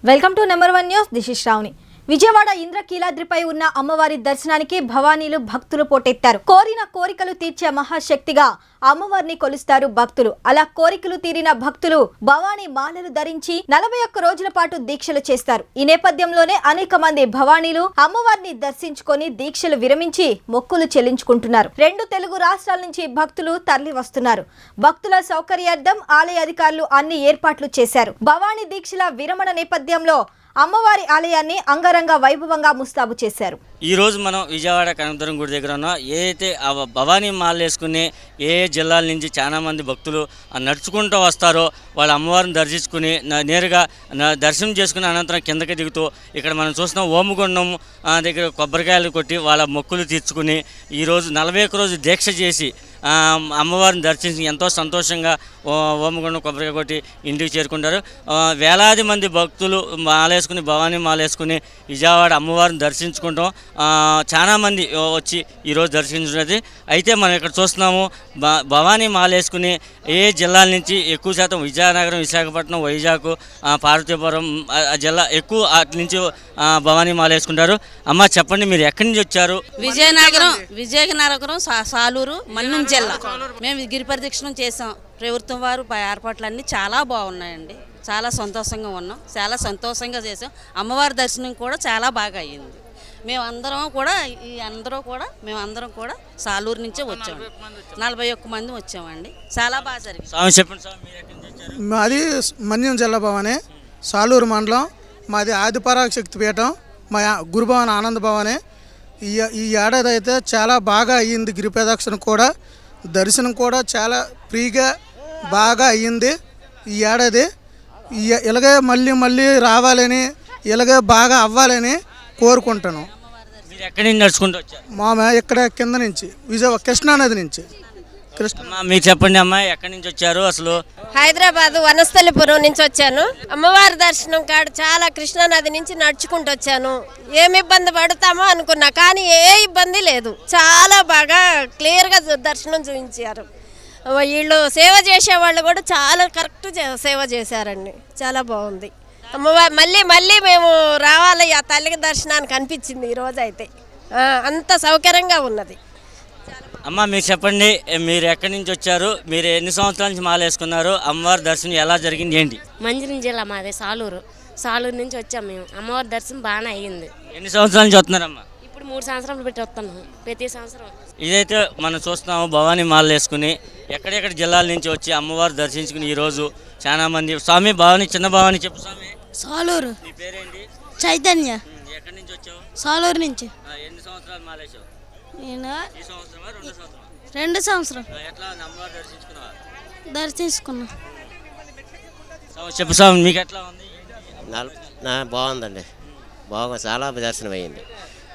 Welcome to number 1 news. This is Shravani. Vijayawada ఇంద్రకీలాద్రిపై ఉన్న అమ్మవారి దర్శనానికి భవానీలు భక్తులు పోటెత్తారు. కోరిన కోరికలు తీర్చే మహాశక్తిగా అమ్మవారిని కొలుస్తారు భక్తులు. అలా కోరికలు తీరిన భక్తులు భవానీ మాలలు ధరించి 41 రోజుల పాటు దీక్షలు చేస్తారు. ఈ నేపథ్యంలోనే అనేక మంది భవానీలు అమ్మవారిని దర్శించుకొని దీక్షలు విరమించి మొక్కులు చెల్లించుకుంటున్నారు. 2 తెలుగు రాష్ట్రాల నుంచి భక్తులు తరలి వస్తున్నారు. భక్తుల సౌకర్యార్థం ఆలయ అధికారులు అన్ని ఏర్పాట్లు చేశారు. భవానీ దీక్షల విరమణ నేపథ్యంలో అమ్మవారి ఆలయాన్ని అంగరంగ వైభవంగా ముస్తాబు చేశారు. ఈరోజు మనం విజయవాడ కనకదుర్గం గుడి దగ్గర ఉన్నాం. ఏదైతే భవానీ మాల వేసుకుని ఏ జిల్లాల నుంచి చాలామంది భక్తులు నడుచుకుంటూ వస్తారో వాళ్ళ అమ్మవారిని దర్శించుకుని నేరుగా దర్శనం చేసుకుని అనంతరం కిందకి దిగుతూ ఇక్కడ మనం చూస్తున్నాం ఓముగుండం దగ్గర కొబ్బరికాయలు కొట్టి వాళ్ళ మొక్కులు తీర్చుకుని ఈరోజు 41 రోజు దీక్ష చేసి అమ్మవారిని దర్శించి ఎంతో సంతోషంగా ఓముగుండం కొబ్బరికాయ కొట్టి ఇంటికి చేరుకుంటారు. వేలాది మంది భక్తులు మాలేసుకుని భవానీ మాలేసుకుని విజయవాడ అమ్మవారిని దర్శించుకుంటాం. చాలామంది వచ్చి ఈరోజు దర్శించున్నది. అయితే మనం ఇక్కడ చూస్తున్నాము భవానీ మాలేసుకుని ఏ జిల్లాల నుంచి ఎక్కువ శాతం విజయనగరం, విశాఖపట్నం, వైజాగ్, పార్వతీపురం జిల్లా ఎక్కువ అటు నుంచి భవానీ మాల వేసుకుంటారు. అమ్మ చెప్పండి, మీరు ఎక్కడి నుంచి వచ్చారు? విజయనగరం సాలూరు మన్యం జిల్లా. మేము గిరి ప్రదక్షిణం చేసాం. ప్రభుత్వం వారు ఏర్పాట్లన్నీ చాలా బాగున్నాయండి. చాలా సంతోషంగా ఉన్నాం. చాలా సంతోషంగా చేసాం. అమ్మవారి దర్శనం కూడా చాలా బాగా అయ్యింది. మేమందరం కూడా సాలూరు నుంచే వచ్చాము. 41 మంది వచ్చామండి. చాలా బాగా జరిగింది. మాది మన్యం జిల్లా భవనే, సాలూరు మండలం. మాది ఆదిపరాశక్తి పీఠం. మా గురుభవన్ ఆనంద భవనే. ఈ ఏడాది అయితే చాలా బాగా అయ్యింది. గిరి ప్రదక్షిణ కూడా, దర్శనం కూడా చాలా ఫ్రీగా బాగా అయ్యింది ఈ ఏడాది. ఇలాగే మళ్ళీ రావాలని, ఇలాగే బాగా అవ్వాలని కోరుకుంటాను. ఎక్కడి నుంచి నడుచుకుంటూ వచ్చారు? మా ఇక్కడ కింద నుంచి విజయవాడ కృష్ణానది నుంచి. మీరు చెప్పండి అమ్మా, ఎక్కడి నుంచి వచ్చారు? అసలు హైదరాబాద్ వనస్థలిపురం నుంచి వచ్చాను. అమ్మవారి దర్శనం కాడ చాలా కృష్ణానది నుంచి నడుచుకుంటూ వచ్చాను. ఏమి ఇబ్బంది పడతామో అనుకున్నా, కానీ ఏ ఇబ్బంది లేదు. చాలా బాగా క్లియర్గా దర్శనం చూపించారు. వీళ్ళు సేవ చేసే వాళ్ళు కూడా చాలా కరెక్ట్ సేవ చేశారండి. చాలా బాగుంది. అమ్మవారు మళ్ళీ మేము రావాలి ఆ తల్లికి దర్శనానికి అనిపించింది ఈరోజు అయితే. అంత సౌకర్యంగా ఉన్నది. అమ్మ మీరు చెప్పండి, మీరు ఎక్కడి నుంచి వచ్చారు? మీరు ఎన్ని సంవత్సరాల నుంచి మాల వేసుకున్నారు? అమ్మవారి దర్శనం ఎలా జరిగింది, ఏంటి? మంజరం జిల్లా మాది సాలూరు నుంచి వచ్చాము మేము. అమ్మవారి దర్శనం బాగానే అయ్యింది. ఎన్ని సంవత్సరాల నుంచి వస్తున్నారమ్మా? ఇప్పుడు 3 సంవత్సరాలు పెట్టి వస్తున్నాము, ప్రతి సంవత్సరం. ఇదైతే మనం చూస్తున్నాము భవానీ మాల వేసుకుని ఎక్కడెక్కడ జిల్లాల నుంచి వచ్చి అమ్మవారు దర్శించుకుని ఈరోజు చాలా మంది. స్వామి భవానీ, చిన్న భవానీ చెప్పు స్వామి. సాలూరు. నీ పేరేంటి? చైతన్య. ఎక్కడి నుంచి వచ్చావు? సాలూరు నుంచి. ఎన్ని సంవత్సరాలు మాలేసావు? నేను ఈ సంవత్సరమా, 2 సంవత్సరం? 2 సంవత్సరం ఎట్లా అమ్మవారు దర్శించుకున్నావా? దర్శించుకున్నా. చెప్పు స్వామి, మీకు ఎట్లా ఉంది? బాగుందండి. చాలా దర్శనం అయ్యింది.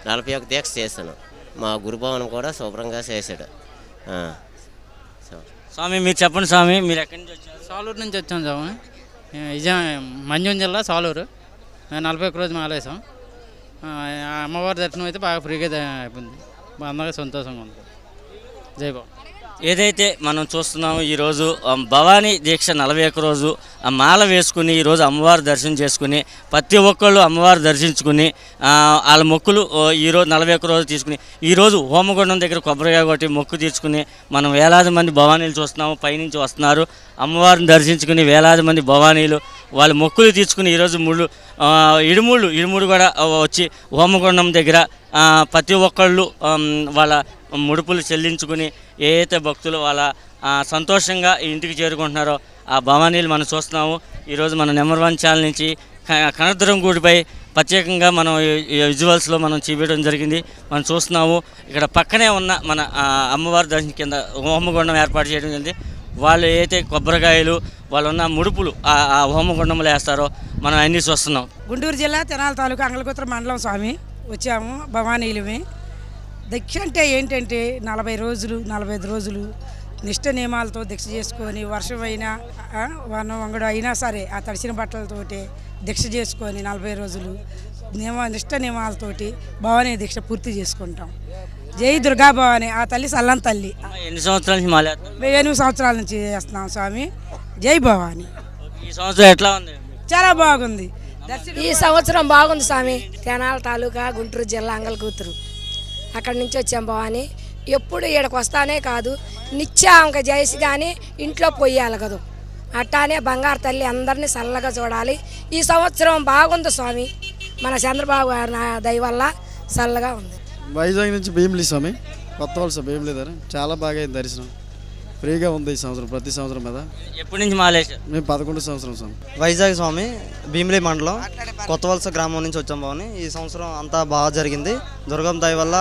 41 దీక్ష చేశాను. మా గురుభవనం కూడా శుభ్రంగా చేశాడు. స్వామి మీరు చెప్పండి స్వామి, మీరు ఎక్కడి నుంచి వచ్చారు? సాలూరు నుంచి వచ్చాం స్వామి. మంజం జిల్లా సాలూరు. 41 రోజు మాలేసాం. అమ్మవారి దర్శనం అయితే బాగా ఫ్రీగా అయిపోయింది. అందరికీ సంతోషంగా ఉంది. జై బాబు. ఏదైతే మనం చూస్తున్నామో ఈరోజు భవానీ దీక్ష 41 రోజు ఆ మాల వేసుకుని ఈరోజు అమ్మవారి దర్శనం చేసుకుని ప్రతి ఒక్కళ్ళు అమ్మవారు దర్శించుకుని వాళ్ళ మొక్కులు ఈరోజు 41 రోజు తీసుకుని ఈరోజు హోమగుండం దగ్గర కొబ్బరికాయ కొట్టి మొక్కు తీర్చుకుని మనం వేలాది మంది భవానీలు చూస్తున్నాము. పైనుంచి వస్తున్నారు అమ్మవారిని దర్శించుకుని వేలాది మంది భవానీలు వాళ్ళ మొక్కులు తీర్చుకుని ఈరోజు ఇడుముడు కూడా వచ్చి హోమగుండం దగ్గర ప్రతి ఒక్కళ్ళు వాళ్ళ ముడుపులు చెల్లించుకుని ఏదైతే భక్తులు వాళ్ళ సంతోషంగా ఇంటికి చేరుకుంటున్నారో ఆ భవానీలు మనం చూస్తున్నాము. ఈరోజు మన నెంబర్ 1 ఛానల్ నుంచి కనకదుర్గం గుడిపై ప్రత్యేకంగా మనం విజువల్స్లో మనం చూపించడం జరిగింది. మనం చూస్తున్నాము ఇక్కడ పక్కనే ఉన్న మన అమ్మవారి దర్శనం కింద హోమగుండం ఏర్పాటు చేయడం జరిగింది. వాళ్ళు ఏదైతే కొబ్బరికాయలు వాళ్ళు ఉన్న ముడుపులు ఆ హోమగుండంలో వేస్తారో మనం అన్నీ చూస్తున్నాం. గుంటూరు జిల్లా తెనాలి తాలూకా అంగళకుత్ర మండలం స్వామి వచ్చాము. భవానీలమే. దీక్ష అంటే ఏంటంటే 45 రోజులు నిష్ట నియమాలతో దీక్ష చేసుకొని, వర్షం అయినా వంగడు అయినా సరే ఆ తడిసిన బట్టలతోటి దీక్ష చేసుకొని 40 రోజులు నిష్ట నియమాలతోటి భవానీ దీక్ష పూర్తి చేసుకుంటాం. జై దుర్గా భవానీ, ఆ తల్లి సల్లం తల్లి. ఎన్ని సంవత్సరాల నుంచి మాల? 8 సంవత్సరాల నుంచి చేస్తున్నాం స్వామి. జై భవానీ. ఈ సంవత్సరం ఎట్లా ఉంది? చాలా బాగుంది. ఈ సంవత్సరం బాగుంది స్వామి. తెనాల తాలూకా గుంటూరు జిల్లా అంగలకూతురు అక్కడి నుంచి వచ్చాం భవాని. ఎప్పుడు ఈడకు వస్తానే కాదు, నిత్యాక చేసి కానీ ఇంట్లో పొయ్యాలి కదా. అట్టానే బంగారు తల్లి అందరినీ చల్లగా చూడాలి. ఈ సంవత్సరం బాగుంది స్వామి. మన చంద్రబాబు గారి దయ వల్ల చల్లగా ఉంది. వైజాగ్ నుంచి భీమిలి స్వామి, కొత్త వలస భీమిలి దగ్గర చాలా బాగా అయింది దర్శనం. ఫ్రీగా ఉంది ఈ సంవత్సరం, ప్రతి సంవత్సరం మీద. ఎప్పటి నుంచి మాలేశారు? మేము 11 సంవత్సరం స్వామి. వైజాగ్ స్వామి, భీమిలి మండలం, కొత్త వలస గ్రామం నుంచి వచ్చాం బావని. ఈ సంవత్సరం అంతా బాగా జరిగింది. దుర్గమ్మ దయ వల్ల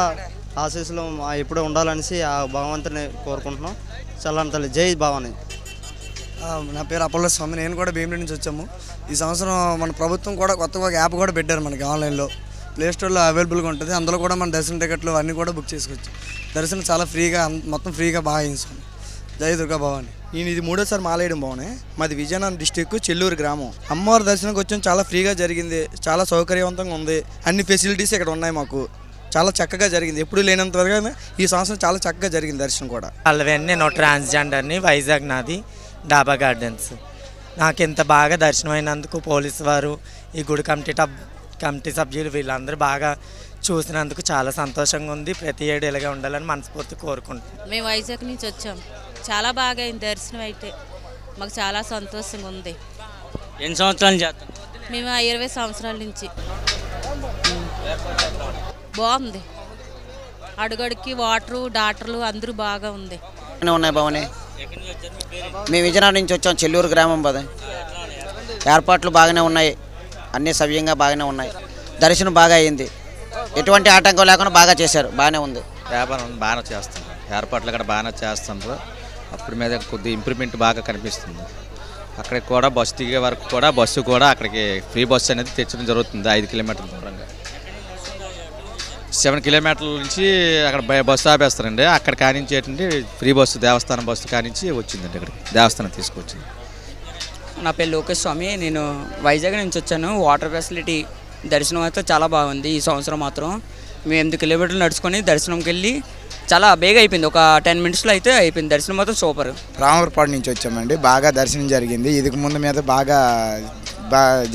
ఆశీస్సులు ఎప్పుడూ ఉండాలనేసి ఆ భగవంతుని కోరుకుంటున్నాం. చల్లని తల్లి జై భవాని. నా పేరు అప్పల స్వామి. నేను కూడా భీమిలి నుంచి వచ్చాము. ఈ సంవత్సరం మన ప్రభుత్వం కూడా కొత్తగా ఒక యాప్ కూడా పెట్టారు మనకి ఆన్లైన్లో, ప్లే స్టోర్లో అవైలబుల్గా ఉంటుంది. అందులో కూడా మన దర్శన టికెట్లు అన్నీ కూడా బుక్ చేసుకోవచ్చు. దర్శనం చాలా ఫ్రీగా, మొత్తం ఫ్రీగా బాగా అయింది స్వామి. జై దుర్గా భవాని. నేను ఇది 3వ సారి మాలేయడం బాగున్నాయి. మాది విజయనగరం డిస్టిక్ చెల్లూరు గ్రామం. అమ్మవారి దర్శనంకి వచ్చాం, చాలా ఫ్రీగా జరిగింది, చాలా సౌకర్యవంతంగా ఉంది. అన్ని ఫెసిలిటీస్ ఇక్కడ ఉన్నాయి మాకు. చాలా చక్కగా జరిగింది, ఎప్పుడు లేనంత వరకు ఈ సంవత్సరం చాలా చక్కగా జరిగింది దర్శనం కూడా. నేను ట్రాన్స్జెండర్ని, వైజాగ్ నాది, డాబా గార్డెన్స్. నాకు ఇంత బాగా దర్శనం అయినందుకు పోలీసు వారు, ఈ గుడి కమిటీ సభ్యులు వీళ్ళందరూ బాగా చూసినందుకు చాలా సంతోషంగా ఉంది. ప్రతి ఏడు ఇలాగే ఉండాలని మనస్ఫూర్తి కోరుకుంటున్నాం. మేము వైజాగ్ నుంచి వచ్చాం, చాలా బాగా అయింది దర్శనం. అయితే మాకు చాలా సంతోషంగా ఉంది. ఎన్ని సంవత్సరాలు చేస్తాం? మేము 20 సంవత్సరాల నుంచి. బాగుంది, అడుగడుక్కి వాటరు, డాక్టర్లు అందరూ బాగా ఉంది. ఉన్నాయి భవని. మేము విజయనగరం నుంచి వచ్చాం, చెల్లూరు గ్రామం పద. ఏర్పాట్లు బాగానే ఉన్నాయి, అన్నీ సవ్యంగా బాగానే ఉన్నాయి. దర్శనం బాగా అయింది, ఎటువంటి ఆటంకం లేకుండా బాగా చేశారు, బాగానే ఉంది. వ్యాపారం బాగానే చేస్తున్నారు, ఏర్పాట్లు కూడా బాగానే చేస్తున్నారు. అప్పుడు మీద కొద్ది ఇంప్రూవ్మెంట్ బాగా కనిపిస్తుంది. అక్కడికి కూడా బస్సు దిగే వరకు కూడా బస్సు కూడా అక్కడికి ఫ్రీ బస్సు అనేది తెచ్చడం జరుగుతుంది. 5 కిలోమీటర్ల దూరంగా 7 కిలోమీటర్ల నుంచి అక్కడ బస్సు ఆపేస్తారండి. అక్కడ కానించి ఏంటంటే ఫ్రీ బస్సు, దేవస్థానం బస్సు కానించి వచ్చిందండి, ఇక్కడికి దేవస్థానం తీసుకొచ్చింది. నా పేరు లోకేష్ స్వామి. నేను వైజాగ్ నుంచి వచ్చాను. వాటర్ ఫెసిలిటీ దర్శనం అయితే చాలా బాగుంది. ఈ సంవత్సరం మాత్రం మేము 8 కిలోమీటర్లు నడుచుకొని దర్శనంకి వెళ్ళి చాలా బేగా అయిపోయింది, ఒక 10 మినిట్స్లో అయితే అయిపోయింది. దర్శనం మాత్రం సూపర్. రామవరపాడు నుంచి వచ్చామండి, బాగా దర్శనం జరిగింది. ఇదికి ముందు మీద బాగా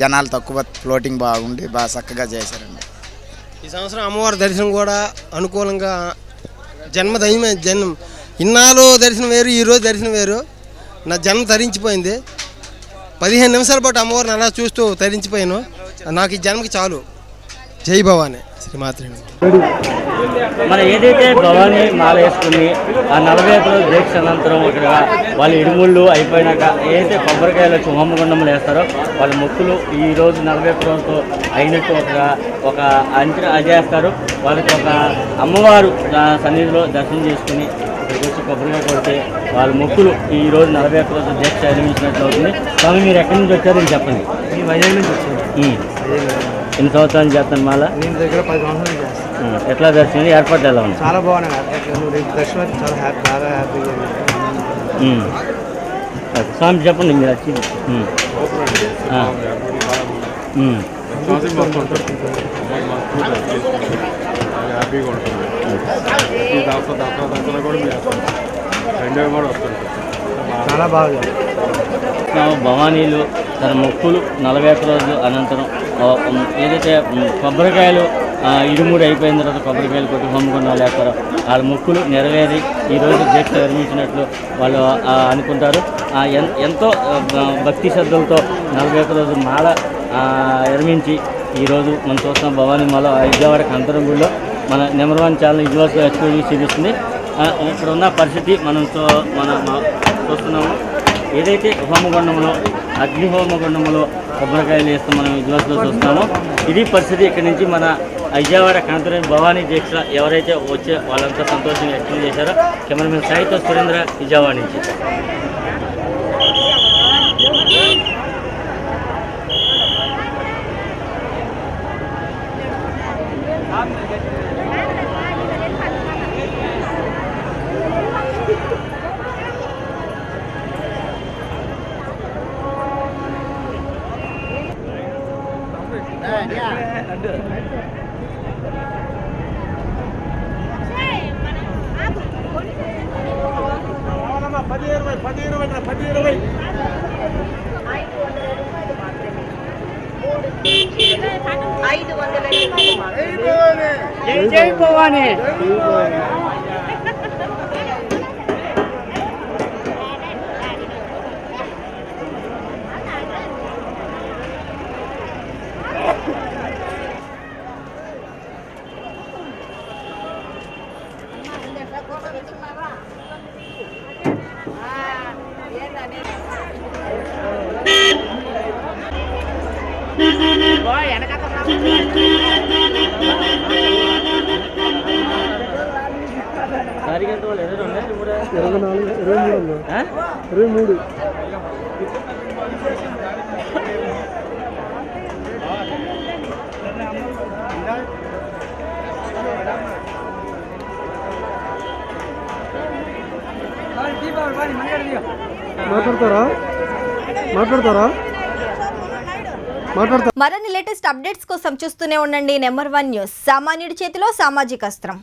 జనాలు తక్కువ, ఫ్లోటింగ్ బాగుండి బాగా చక్కగా చేశారండి. ఈ సంవత్సరం అమ్మవారి దర్శనం కూడా అనుకూలంగా, జన్మ ఇన్నాళ్ళు దర్శనం వేరు, ఈరోజు దర్శనం వేరు. నా జన్మ తరించిపోయింది. 15 నిమిషాల పాటు అమ్మవారిని అలా చూస్తూ తరించిపోయాను. నాకు ఈ జన్మకి చాలు. జై భవాని, శ్రీమాత్రి. మన ఏదైతే భవానీ మాల వేసుకుని ఆ 41 రోజు దీక్ష అనంతరం ఇక్కడ వాళ్ళు ఇడుముళ్ళు అయిపోయినాక ఏదైతే కొబ్బరికాయలు వచ్చి హోమగుండంలో వేస్తారో వాళ్ళ మొక్కులు ఈ రోజు 41 రోజుతో అయినట్టు ఒక అంచనా చేస్తారు. వాళ్ళకి ఒక అమ్మవారు సన్నిధిలో దర్శనం చేసుకుని ఇక్కడికి వచ్చి కొబ్బరికాయ కొడితే వాళ్ళ మొక్కులు ఈ రోజు 41 రోజు దీక్ష నిర్మించినట్లు అవుతుంది. స్వామి, మీరు ఎక్కడి నుంచి వచ్చారని చెప్పండి. వైజాగ్ నుంచి వచ్చాను. ఎన్ని సంవత్సరాలు చేస్తాను మాల? నేను దగ్గర 10 సంవత్సరాలు చేస్తాను. ఎట్లా దర్శనం, ఏర్పాట్లు ఎలా ఉంది? చాలా బాగున్నాయి. దర్శనం అయితే చాలా బాగా హ్యాపీగా. స్వామి చెప్పండి మీరు వచ్చి. హ్యాపీగా ఉంటుంది. ఈ దసరా కూడా రెండో కూడా వస్తుంది. చాలా బాగా భవానీలు తన మొక్కులు 41 రోజు అనంతరం ఏదైతే కొబ్బరికాయలు ఇరుముడి అయిపోయిన తర్వాత కొబ్బరికాయలు కొట్టి హోమగుండాలు వేస్తారో వాళ్ళ మొక్కులు నెరవేరి ఈరోజు దీక్ష నిర్మించినట్లు వాళ్ళు అనుకుంటారు. ఎంతో భక్తి శ్రద్ధలతో 41 రోజు మాల నిర్మించి ఈరోజు మనం చూస్తున్నాం భవానీ మాల విజయవాడ కంతరం గుడిలో మన నెంబర్ 1 ఛానల్ ఇజ్వాస్ ఎక్స్పీరియన్స్ చూపిస్తుంది. ఇక్కడ ఉన్న పరిస్థితి మనం చూస్తున్నాము. ఏదైతే హోమగుండంలో, అగ్ని హోమగుండంలో కొబ్బరికాయలు వేస్తూ మనం విజువల్స్లో చూస్తున్నామో ఇది పరిస్థితి. ఇక్కడ నుంచి మన విజయవాడ కాంతరం భవానీ దీక్ష ఎవరైతే వచ్చే వాళ్ళంతా సంతోషంగా వ్యక్తం చేశారో. కెమెరామెన్ సాయితో సురేంద్ర, విజయవాడ నుంచి. పది ఇరవై జై భవానీ. మరిన్ని లేటెస్ట్ అప్డేట్స్ కోసం చూస్తూనే ఉండండి నెంబర్ 1 న్యూస్. సామాన్యుడి చేతిలో సామాజిక అస్త్రం.